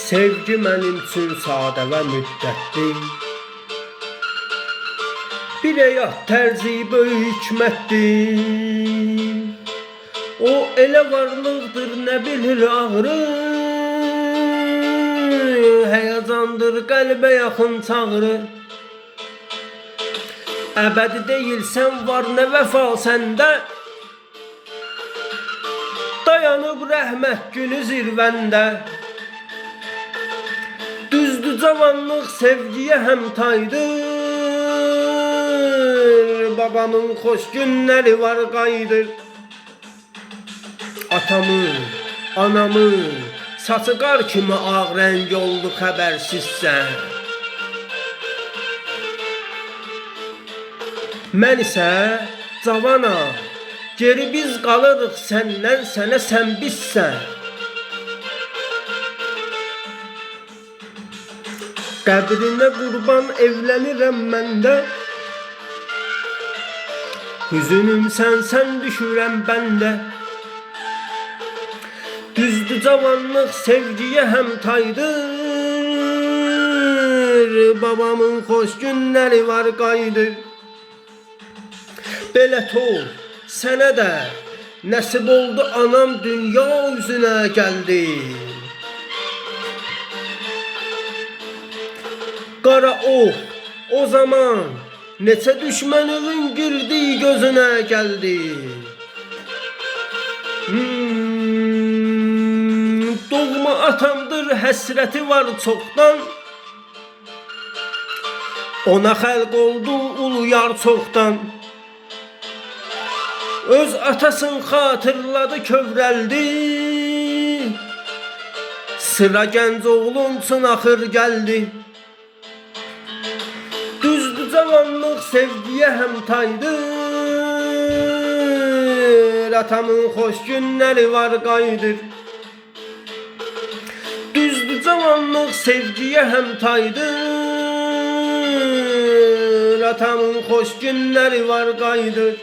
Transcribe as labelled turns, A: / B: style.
A: Sevgi mənim üçün sadə və müddətli. Bir həyat tərzi böyük hikmətdir. O elə varlıqdır nə bilir ağrı. Həyəcandır qəlbə yaxın çağrı. Əbədi deyilsən var nə vəfa səndə. Dayanıb rəhmət günü zirvəndə. Düzdür cavanlıq sevgiyə həmtaydır. Babamın xoş günləri var qayıdır. Atamın, anamın saçı qar kimi ağ rəng oldu xəbərsizsən. Mən isə cavanam, geri biz qalırıq səndən, sənə sən bizsən. Qədrinə qurban evlənirəm məndə. Hüzünüm sən düşürəm bəndə. Düzdür cavanlıq sevgiyə həmtaydır. Babamın xoş günləri var qayıdır. Belə tol sənə də nəsib oldu anam dünya üzünə gəldi. Qara o zaman neçə düşmənin girdi gözünə gəldi. Doğma atamdır həsrəti var çoxdan. Ona xəlq oldu ulu yar çoxdan. Öz atasını xatırladı kövrəldi. Sıra gənc oğlun üçün axır gəldi. Düzdür cavanlıq sevgiyə həmtaydır. Atamın xoş günləri var qayıdır. Düzdür cavanlıq sevgiyə həmtaydır. Atamın xoş günləri var qayıdır.